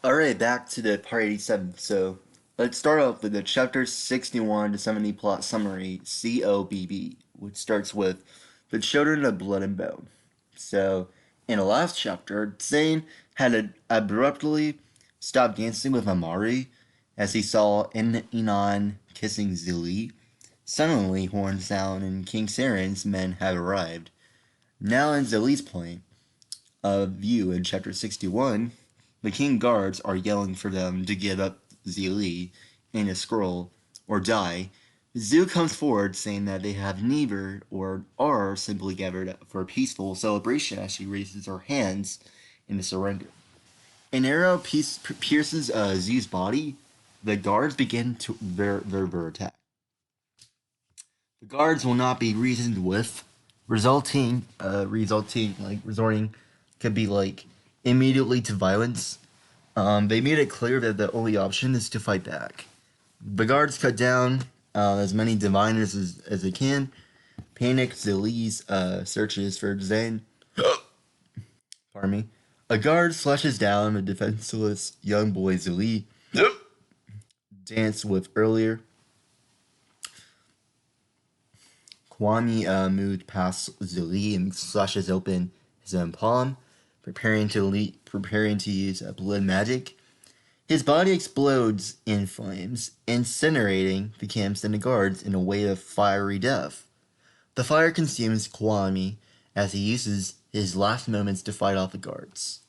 Alright, back to the part 87. So, let's start off with the chapter 61 to 70 plot summary, COBB, which starts with the children of blood and bone. So, in the last chapter, Zane had abruptly stopped dancing with Amari as he saw Enon kissing Zili. Suddenly, horns sound and King Saren's men have arrived. Now, in Zili's point of view in chapter 61, the king guards are yelling for them to give up Zili and a scroll or die. Zu comes forward saying that they have neither or are simply gathered for a peaceful celebration as she raises her hands in a surrender. An arrow pierces Zu's body. The guards begin to their attack. The guards will not be reasoned with, resorting could be like immediately to violence. They made it clear that the only option is to fight back. The guards cut down as many diviners as they can. Panic Zili's searches for Zane. Pardon me. A guard slashes down a defenseless young boy Zili danced with earlier. Kwame moved past Zili and slashes open his own palm, preparing to use blood magic. His body explodes in flames, incinerating the camps and the guards in a wave of fiery death. The fire consumes Kwame as he uses his last moments to fight off the guards.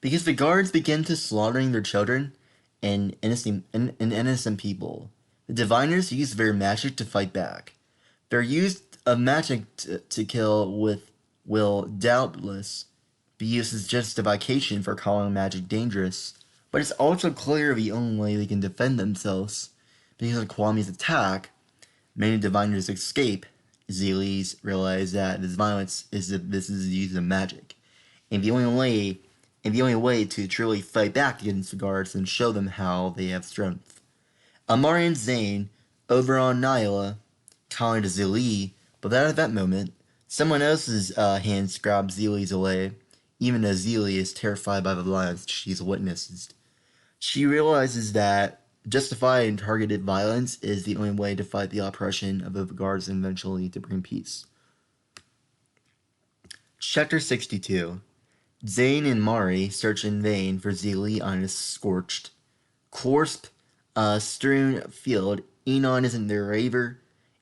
Because the guards begin to slaughtering their children and innocent people, the diviners use their magic to fight back. Their use of magic to kill will doubtless be used as justification for calling magic dangerous, but it's also clear the only way they can defend themselves. Because of Kwame's attack, many diviners escape. Zealies realize that this violence is the use of magic, and the only way to truly fight back against the guards and show them how they have strength. Amari and Zane over on Nyla calling to Zili, but at that moment, someone else's hands grab Zili's away, even as Zili is terrified by the violence she's witnessed. She realizes that justified and targeted violence is the only way to fight the oppression of the guards and eventually to bring peace. Chapter 62. Zane and Mari search in vain for Zili on a scorched, strewn field. Enon isn't their either,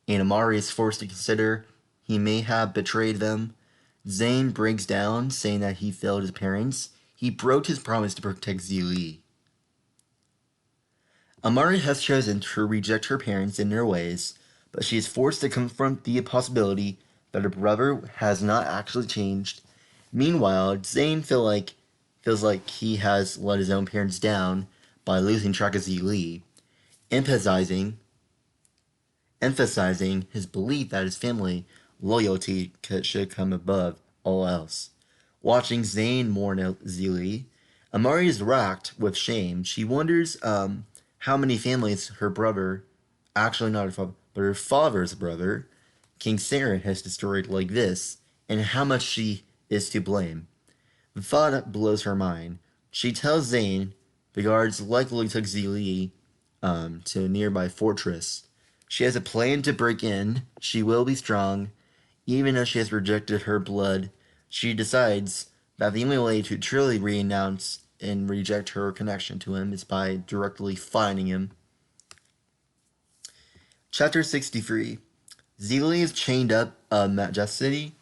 and Amari is forced to consider he may have betrayed them. Zane breaks down, saying that he failed his parents. He broke his promise to protect Zili. Amari has chosen to reject her parents and their ways, but she is forced to confront the possibility that her brother has not actually changed. Meanwhile, Zane feels like he has let his own parents down by losing track of Zili, emphasizing his belief that his family loyalty should come above all else. Watching Zane mourn Zili, Amari is racked with shame. She wonders how many families her brother, actually not her father, but her father's brother, King Saren, has destroyed like this, and how much she is to blame. The thought blows her mind. She tells Zane the guards likely took Zili to a nearby fortress. She has a plan to break in. She will be strong. Even though she has rejected her blood, she decides that the only way to truly renounce and reject her connection to him is by directly fighting him. Chapter 63. Zili is chained up Mahacity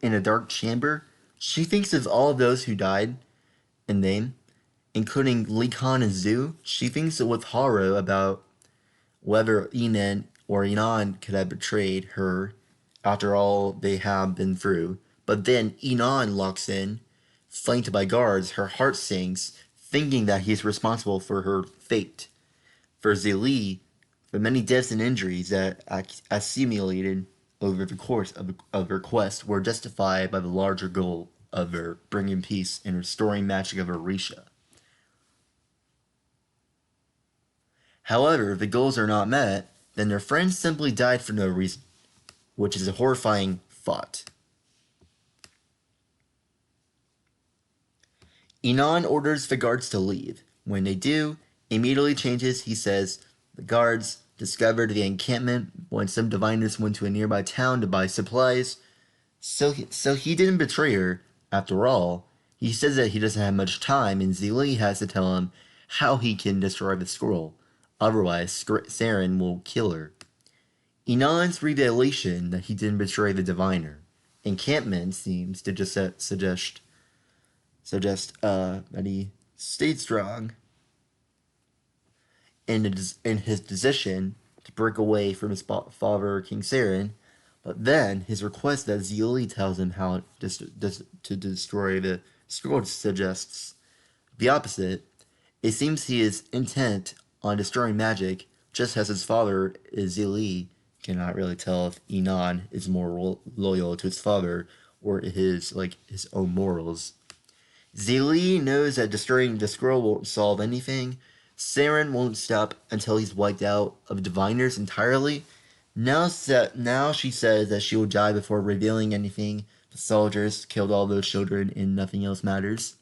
in a dark chamber. She thinks of all of those who died in name, including Likhan and Zu. She thinks with horror about whether Enon could have betrayed her after all they have been through. But then Enon locks in, flanked by guards. Her heart sinks, thinking that he's responsible for her fate. For Zili, the many deaths and injuries that accumulated over the course of her quest were justified by the larger goal of her bringing peace and restoring magic of Orisha. However, if the goals are not met, then their friends simply died for no reason, which is a horrifying thought. Enon orders the guards to leave. When they do, immediately changes. He says the guards discovered the encampment when some diviners went to a nearby town to buy supplies. So he didn't betray her. After all, he says that he doesn't have much time, and Zili has to tell him how he can destroy the scroll. Otherwise, Saren will kill her. Enon's revelation that he didn't betray the diviner encampment seems to just suggest that he stayed strong in his decision to break away from his father, King Saren. But then his request that Zili tells him how to destroy the scroll suggests the opposite. It seems he is intent on destroying magic, just as his father, Zili, cannot really tell if Enon is more loyal to his father or his own morals. Zili knows that destroying the scroll won't solve anything. Saren won't stop until he's wiped out of diviners entirely. Now she says that she will die before revealing anything. The soldiers killed all those children and nothing else matters.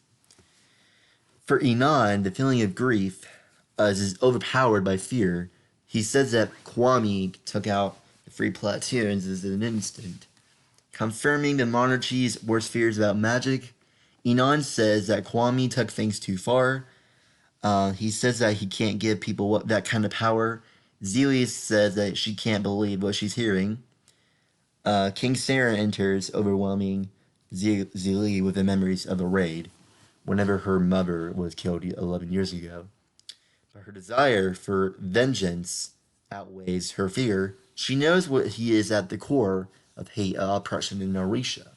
For Enon, the feeling of grief is overpowered by fear. He says that Kwame took out the three platoons as an instant. Confirming the monarchy's worst fears about magic, Enon says that Kwame took things too far. He says that he can't give people that kind of power. Zili says that she can't believe what she's hearing. King Saren enters, overwhelming Zili with the memories of a raid, whenever her mother was killed 11 years ago. But her desire for vengeance outweighs her fear. She knows what he is at the core of hate, oppression, and Narisha.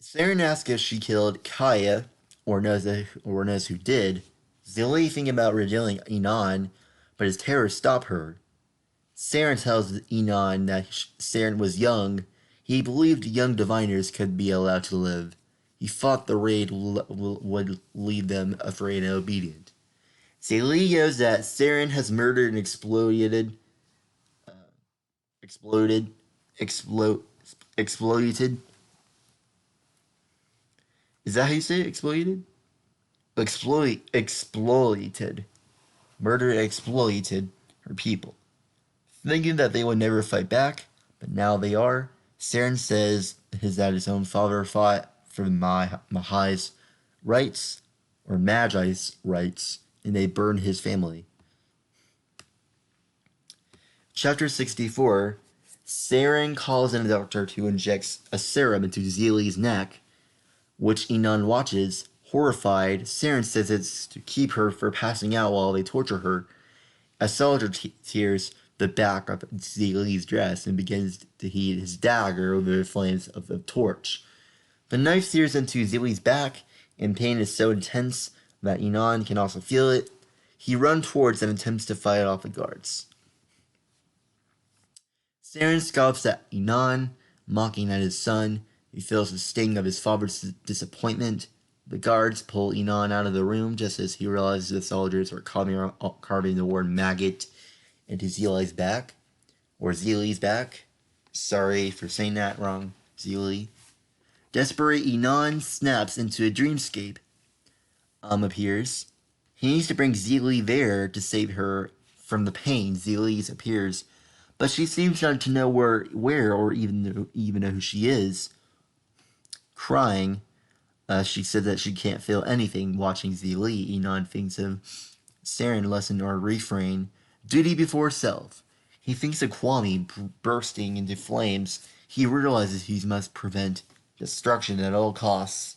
Saren asks if she killed Kaya or knows who did. Zili thinking about revealing Enon, but his terror stopped her. Saren tells Enon that Saren was young. He believed young diviners could be allowed to live. He thought the raid would leave them afraid and obedient. Zili knows that Saren has murdered and exploited. Is that how you say it? Exploited? Exploited. Murder and exploited her people. Thinking that they would never fight back, but now they are. Saren says that his own father fought for Mahai's rights, or Magi's rights, and they burned his family. Chapter 64. Saren calls in a doctor to inject a serum into Zili's neck, which Enon watches. Horrified, Saren says it's to keep her from passing out while they torture her. A soldier tears the back of Zili's dress and begins to heat his dagger over the flames of the torch. The knife sears into Zili's back, and pain is so intense that Enon can also feel it. He runs towards and attempts to fight off the guards. Saren scoffs at Enon, mocking at his son. He feels the sting of his father's disappointment. The guards pull Enon out of the room just as he realizes the soldiers are carving the word maggot into Zili's back. Or Zili's back. Sorry for saying that wrong, Zili. Desperate Enon snaps into a dreamscape. Appears. He needs to bring Zili there to save her from the pain. Zili appears, but she seems not to know where or even know who she is. Crying, she said that she can't feel anything watching Zili. Enon thinks of Saren lesson or refrain, duty before self. He thinks of Kwame bursting into flames. He realizes he must prevent destruction at all costs.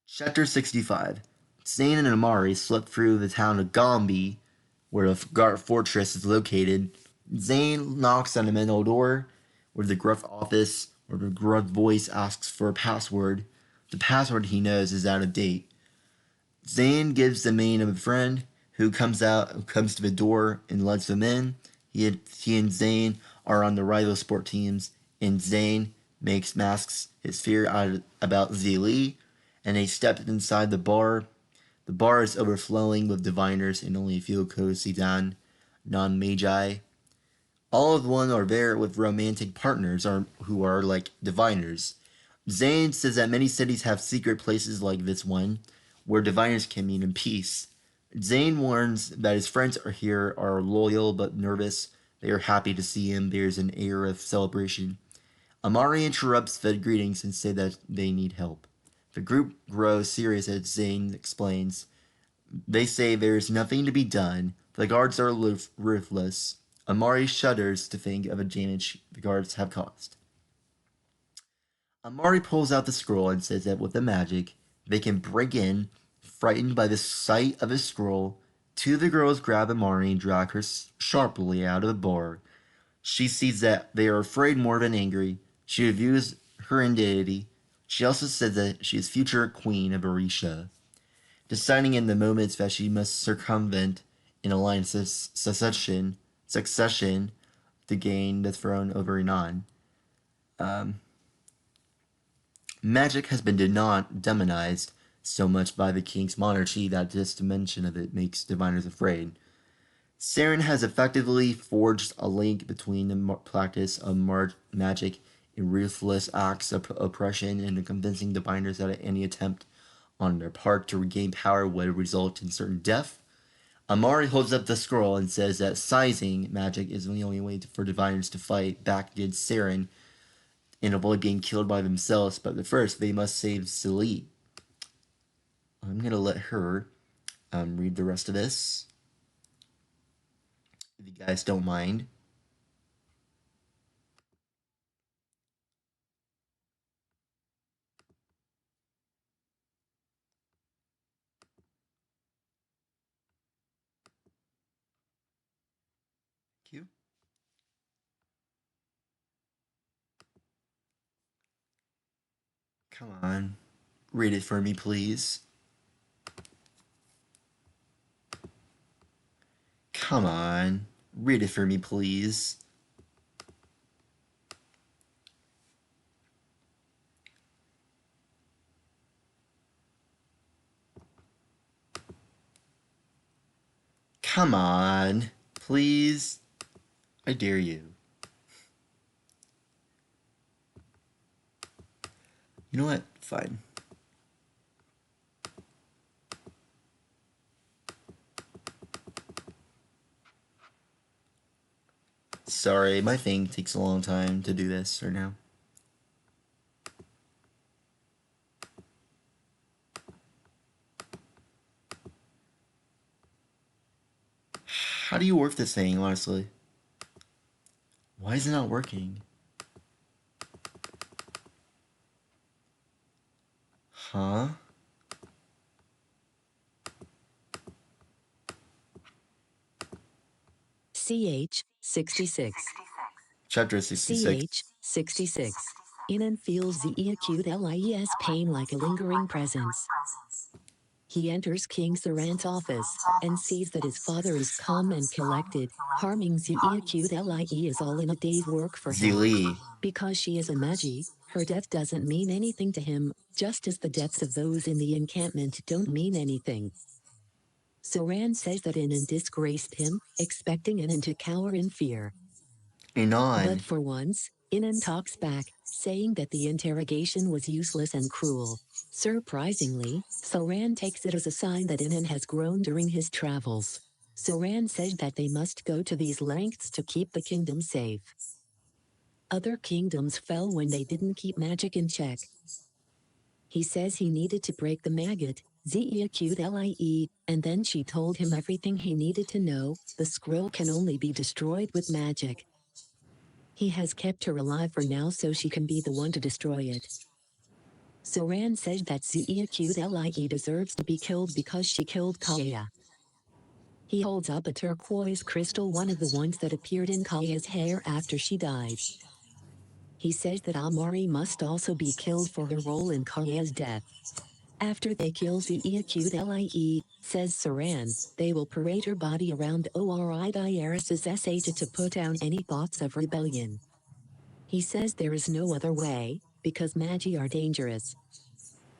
Chapter 65. Zane and Amari slip through the town of Gombe, where the guard fortress is located. Zane knocks on a metal door, where the gruff office or the gruff voice asks for a password. The password he knows is out of date. Zane gives the name of a friend who comes to the door and lets them in. He and Zane are on the rival sport teams, and Zane masks his fear about Zili, and they step inside the bar. The bar is overflowing with diviners and only a few Kosidan, non-magi. All of one are there with romantic partners who are like diviners. Zane says that many cities have secret places like this one, where diviners can meet in peace. Zane warns that his friends here are loyal but nervous. They are happy to see him. There's an air of celebration. Amari interrupts the greetings and says that they need help. The group grows serious as Zane explains. They say there is nothing to be done. The guards are ruthless. Amari shudders to think of the damage the guards have caused. Amari pulls out the scroll and says that with the magic, they can break in. Frightened by the sight of the scroll, two of the girls grab Amari and drag her sharply out of the bar. She sees that they are afraid more than angry. She reviews her identity. She also says that she is future queen of Orisha, deciding in the moments that she must circumvent in a line of succession to gain the throne over Inan. Magic has been demonized so much by the king's monarchy that just the mention of it makes diviners afraid. Saren has effectively forged a link between the practice of magic and ruthless acts of oppression and convincing diviners that any attempt on their part to regain power would result in certain death. Amari holds up the scroll and says that sizing magic is the only way for diviners to fight back against Saren and avoid being killed by themselves, but first they must save Celie. I'm going to let her read the rest of this, if you guys don't mind. Thank you. Come on. Read it for me, please. Come on. Read it for me, please. Come on. Please. I dare you. You know what? Fine. Sorry, my thing takes a long time to do this right now. How do you work this thing, honestly? Why is it not working? Huh? CH 66. Chapter 66. CH 66. Inan feels the acute LIES pain like a lingering presence. He enters King Saran's office and sees that his father is calm and collected, harming the acute LIE is all in a day's work for him. Zili. Because she is a magi, her death doesn't mean anything to him, just as the deaths of those in the encampment don't mean anything. Saran says that Inan disgraced him, expecting Inan to cower in fear. Inan. But for once, Inan talks back, saying that the interrogation was useless and cruel. Surprisingly, Saran takes it as a sign that Inan has grown during his travels. Saran says that they must go to these lengths to keep the kingdom safe. Other kingdoms fell when they didn't keep magic in check. He says he needed to break the maggot, ZEAQLIE, and then she told him everything he needed to know. The scroll can only be destroyed with magic. He has kept her alive for now so she can be the one to destroy it. Saran says that ZEAQLIE deserves to be killed because she killed Kaya. He holds up a turquoise crystal, one of the ones that appeared in Kaya's hair after she died. He says that Amari must also be killed for her role in Kaya's death. After they kill ZEAQLIE, says Saran, they will parade her body around Ori Dieris's SH to put down any thoughts of rebellion. He says there is no other way, because magi are dangerous.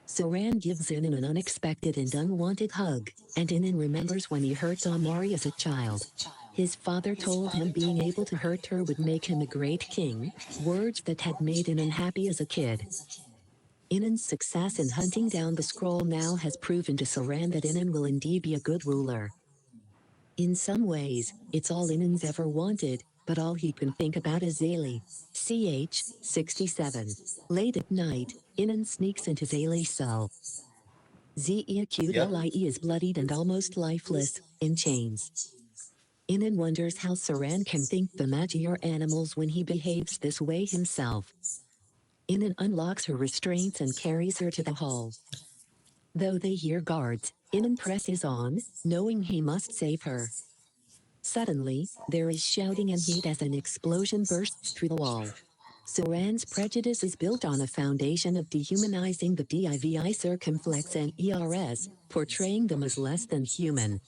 Saran gives Inan an unexpected and unwanted hug, and Inan remembers when he hurt Amari as a child. His father told him being able to hurt her would make him a great king, words that had made Inan happy as a kid. Inan's success in hunting down the scroll now has proven to Saran that Inan will indeed be a good ruler. In some ways, it's all Inan's ever wanted, but all he can think about is Zayli. CH 67. Late at night, Inan sneaks into Zayli's cell. Yep. Zeaqlie is bloodied and almost lifeless, in chains. Inan wonders how Saran can think the Magi are animals when he behaves this way himself. Inan unlocks her restraints and carries her to the hall. Though they hear guards, Inan presses on, knowing he must save her. Suddenly, there is shouting and heat as an explosion bursts through the wall. Saran's prejudice is built on a foundation of dehumanizing the Divi circumflex and ERS, portraying them as less than human.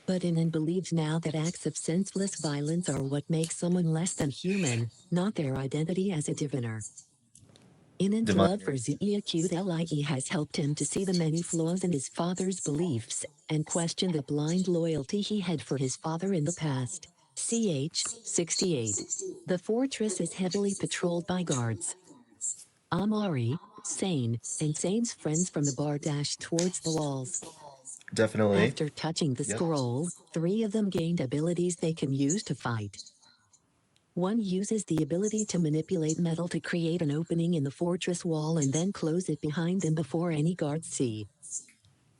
But Inan believes now that acts of senseless violence are what makes someone less than human, not their identity as a diviner. Inan's love for Diviners. Zeaqlie has helped him to see the many flaws in his father's beliefs and question the blind loyalty he had for his father in the past. CH 68. The fortress is heavily patrolled by guards. Amari, Sane, and Sane's friends from the bar dash towards the walls. Definitely. After touching the Yep. scroll, 3 of them gained abilities they can use to fight. One uses the ability to manipulate metal to create an opening in the fortress wall and then close it behind them before any guards see.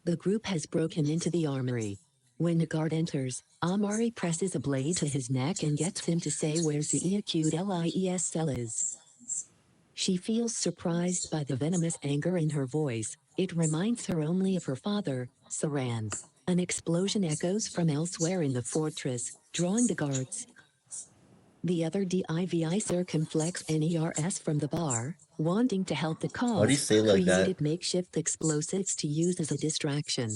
The group has broken into the armory. When a guard enters, Amari presses a blade to his neck and gets him to say where Zeaqlie's cell is. She feels surprised by the venomous anger in her voice. It reminds her only of her father, Saran. An explosion echoes from elsewhere in the fortress, drawing the guards. The other Divi circumflex NERS from the bar, wanting to help the Why do you cause, say it like that? created makeshift explosives to use as a distraction.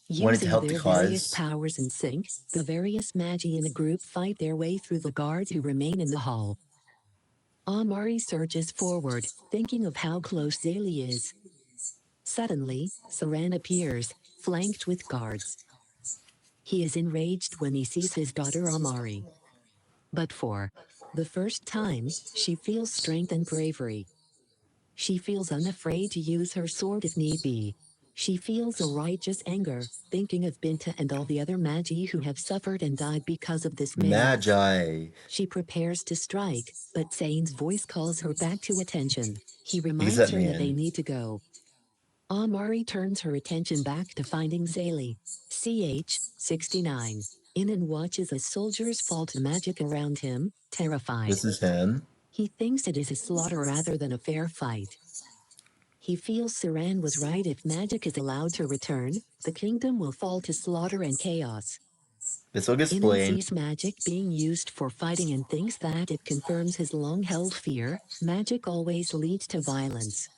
Wanting to Using help the their various cause. powers in sync, the various Magi in the group fight their way through the guards who remain in the hall. Amari surges forward, thinking of how close Zayli is. Suddenly, Saran appears, flanked with guards. He is enraged when he sees his daughter Amari. But for the first time, she feels strength and bravery. She feels unafraid to use her sword if need be. She feels a righteous anger, thinking of Binta and all the other Magi who have suffered and died because of this man. Magi. She prepares to strike, but Sane's voice calls her back to attention. He He's reminds that her that they man. need to go. Amari turns her attention back to finding Zayli. CH 69. Inan watches as soldiers fall to magic around him, terrified. This is him. He thinks it is a slaughter rather than a fair fight. He feels Saran was right. If magic is allowed to return, the kingdom will fall to slaughter and chaos. This will Inan explain. sees magic being used for fighting and thinks that it confirms his long-held fear: magic always leads to violence.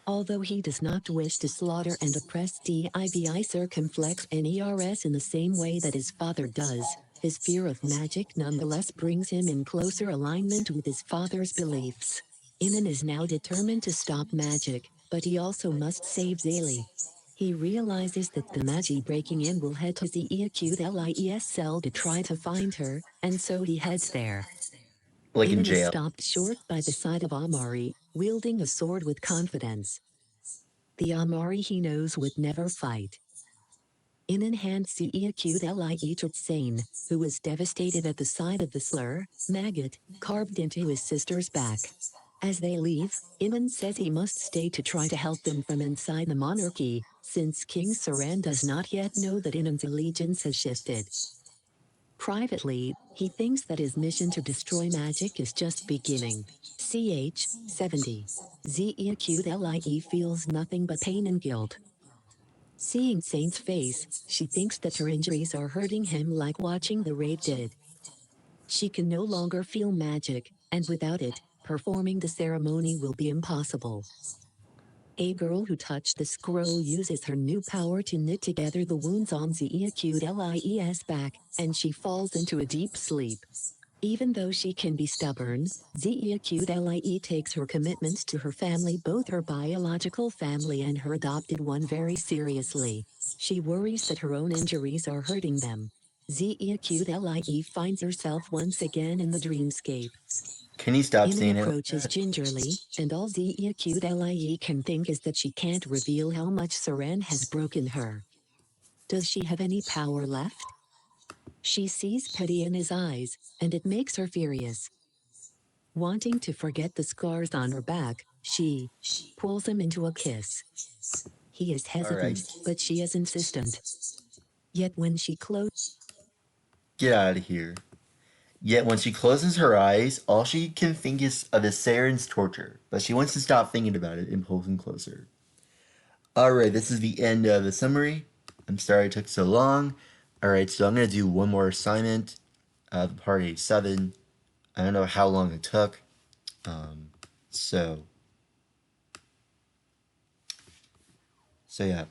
Although he does not wish to slaughter and oppress Divi circumflex NERS in the same way that his father does, his fear of magic nonetheless brings him in closer alignment with his father's beliefs. Inan is now determined to stop magic, but he also must save Zayli. He realizes that the Magi breaking in will head to the Zeaqlie's cell to try to find her, and so he heads there. Like in Inan is jail. stopped short by the side of Amari, wielding a sword with confidence. The Amari he knows would never fight. Inan hands Zeaqlie to Sane, who was devastated at the sight of the slur, maggot, carved into his sister's back. As they leave, Inan says he must stay to try to help them from inside the monarchy, since King Saran does not yet know that Inan's allegiance has shifted. Privately, he thinks that his mission to destroy magic is just beginning. CH 70. Zeaqlie feels nothing but pain and guilt. Seeing Saint's face, she thinks that her injuries are hurting him like watching the raid did. She can no longer feel magic, and without it, performing the ceremony will be impossible. A girl who touched the scroll uses her new power to knit together the wounds on Zeaqlie's back, and she falls into a deep sleep. Even though she can be stubborn, Zeaqlie takes her commitments to her family, both her biological family and her adopted one, very seriously. She worries that her own injuries are hurting them. Zeaqlie finds herself once again in the dreamscape. Can you stop Inan saying it like approaches that? gingerly, and all Lie can think is that she can't reveal how much Saran has broken her. Does she have any power left? She sees pity in his eyes, and it makes her furious. Wanting to forget the scars on her back, she pulls him into a kiss. He is All right. hesitant, but she is insistent. Yet when she closes, Get out of here. Yet when she closes her eyes, all she can think is of the Saren's torture, but she wants to stop thinking about it and pulls him closer. Alright, this is the end of the summary. I'm sorry it took so long. Alright, so I'm going to do one more assignment of part 87. I don't know how long it took. Um, so, so yeah.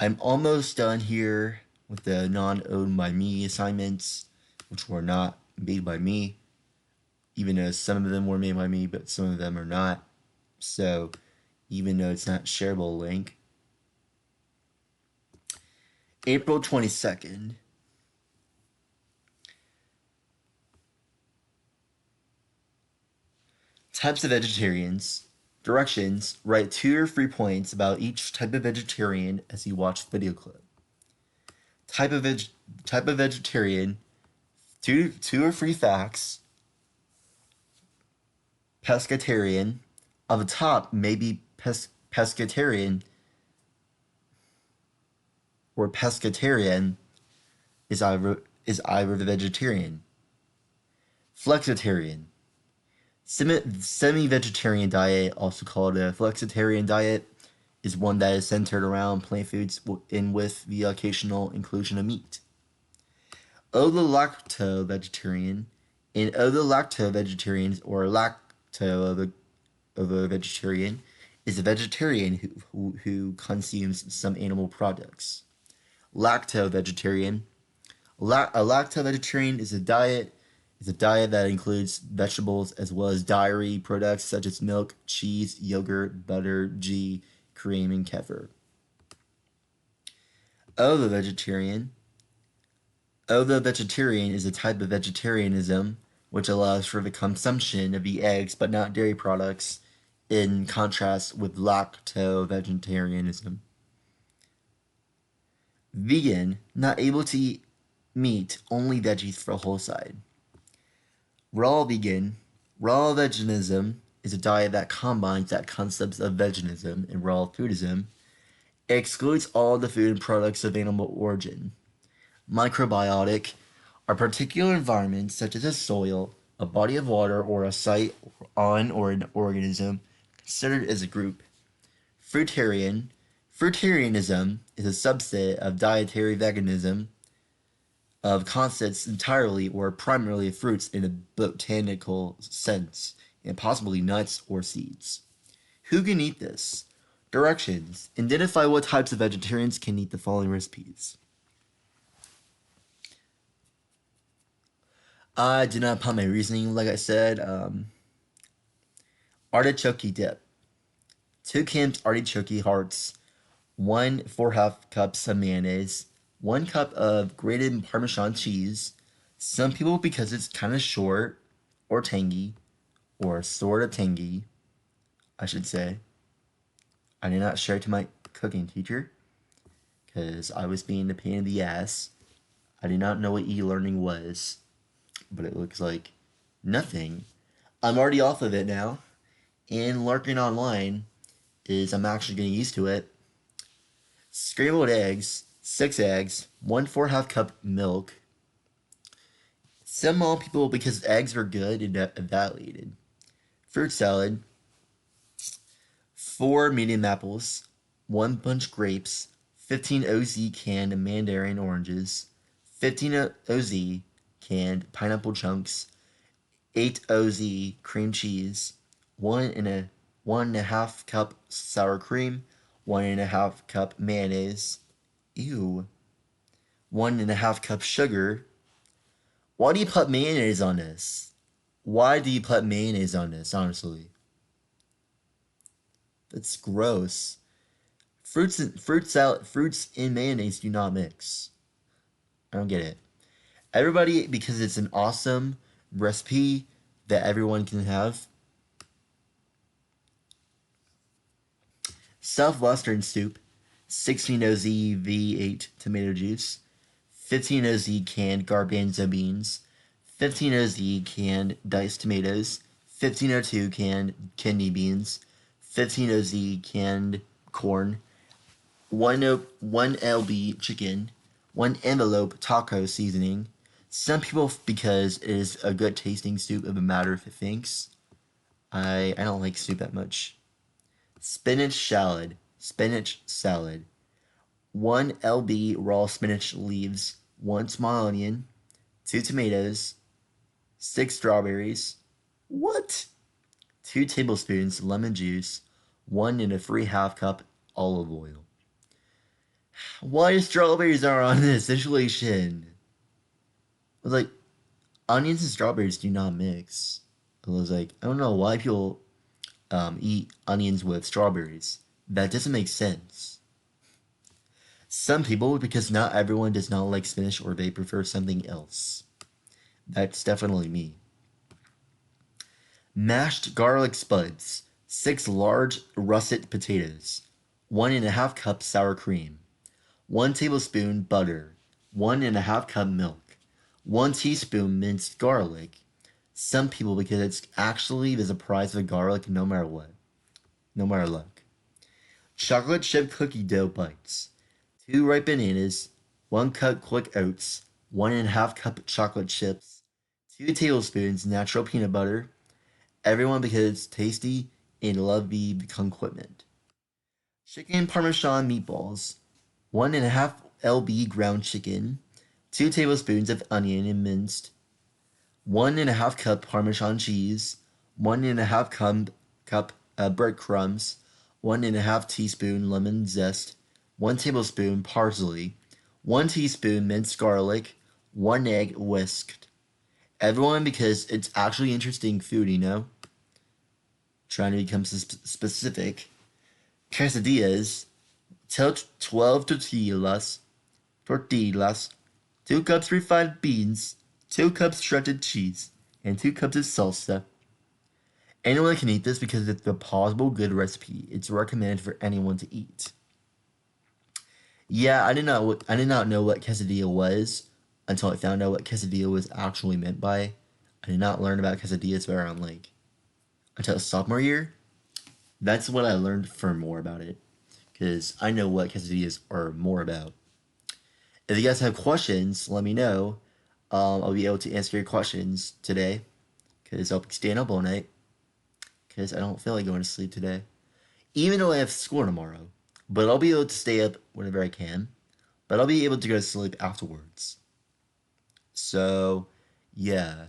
I'm almost done here with the non-owned by me assignments, which were not made by me, even though some of them were made by me, but some of them are not. So, even though it's not shareable link. April 22nd. Types of vegetarians. Directions. Write 2 or 3 points about each type of vegetarian as you watch the video clip. Type of vegetarian. Two or 3 facts. Pescatarian. On the top, maybe pescatarian or pescatarian is either the vegetarian. Flexitarian. Semi-vegetarian diet, also called a flexitarian diet, is one that is centered around plant foods and with the occasional inclusion of meat. Ovo-lacto-vegetarian. An ovo-lacto-vegetarian or lacto-vegetarian is a vegetarian who consumes some animal products. Lacto-vegetarian. A lacto-vegetarian is a diet that includes vegetables as well as dairy products such as milk, cheese, yogurt, butter, ghee, cream, and kefir. Ovo-vegetarian. Ovo-vegetarian is a type of vegetarianism which allows for the consumption of the eggs but not dairy products, in contrast with lacto-vegetarianism. Vegan, not able to eat meat, only veggies for a whole side. Raw vegan. Raw veganism is a diet that combines that concepts of veganism and raw foodism. It excludes all the food and products of animal origin. Microbiotic are particular environments such as a soil, a body of water, or a site on or an organism considered as a group. Fruitarian. Fruitarianism is a subset of dietary veganism of consists entirely or primarily of fruits in a botanical sense, and possibly nuts or seeds. Who can eat this? Directions. Identify what types of vegetarians can eat the following recipes. I did not put my reasoning, like I said. Artichoke dip. 2 cans artichoke hearts. 1 4/2 cups of mayonnaise. 1 cup of grated Parmesan cheese. Some people, because it's kind of short or tangy, or sort of tangy, I should say. I did not share it to my cooking teacher because I was being a pain in the ass. I did not know what e-learning was, but it looks like nothing. I'm already off of it now, and learning online I'm actually getting used to it. Scrambled eggs, 6 eggs, 1 4/2 cup milk. Some mom people, because eggs are good and evaluated. Fruit salad, 4 medium apples, 1 bunch grapes, 15 OZ canned mandarin oranges, 15 OZ canned pineapple chunks, 8 OZ cream cheese, 1.5 cup sour cream, 1.5 cup mayonnaise, ew, 1.5 cup sugar. Why do you put mayonnaise on this? Why do you put mayonnaise on this, honestly? That's gross. Fruits in mayonnaise do not mix. I don't get it. Everybody, because it's an awesome recipe, that everyone can have. Southwestern soup, 16 OZ V8 tomato juice, 15 OZ canned garbanzo beans, 15 OZ canned diced tomatoes, 1502 canned kidney beans, 15 OZ canned corn, 1 LB chicken, 1 envelope taco seasoning. Some people, because it is a good tasting soup, it would matter if it thinks. I don't like soup that much. Spinach salad. 1 LB raw spinach leaves, 1 small onion, 2 tomatoes, 6 strawberries. What? 2 tablespoons lemon juice, 1 1/2 cup olive oil. Why strawberries are on this situation? I was like, onions and strawberries do not mix. I was like, I don't know why people eat onions with strawberries. That doesn't make sense. Some people, because not everyone does not like spinach or they prefer something else. That's definitely me. Mashed garlic spuds, 6 large russet potatoes, 1 1/2 cup sour cream, 1 tablespoon butter, 1 1/2 cup milk, 1 teaspoon minced garlic. Some people, because it's actually the surprise of garlic no matter what, no matter luck. Chocolate chip cookie dough bites, 2 ripe bananas, 1 cup quick oats, 1 1/2 cup chocolate chips, 2 tablespoons natural peanut butter. Everyone because it's tasty and love the equipment. Chicken Parmesan meatballs, 1 1/2 lb ground chicken, 2 tablespoons of onion and minced, 1 1/2 cup Parmesan cheese, 1 1/2 cup breadcrumbs, 1 1/2 teaspoon lemon zest, 1 tablespoon parsley, 1 teaspoon minced garlic, 1 egg whisked. Everyone because it's actually interesting food, you know? Trying to become specific. Quesadillas, 12 tortillas, 2 cups refined beans, 2 cups shredded cheese, and 2 cups of salsa. Anyone can eat this because it's a plausible good recipe. It's recommended for anyone to eat. Yeah, I did not know what quesadilla was until I found out what quesadilla was actually meant by. I did not learn about quesadillas around like until sophomore year. That's what I learned from more about it because I know what quesadillas are more about. If you guys have questions, let me know. I'll be able to answer your questions today because I'll be staying up all night because I don't feel like going to sleep today, even though I have school tomorrow. But I'll be able to stay up whenever I can. But I'll be able to go to sleep afterwards. So, yeah.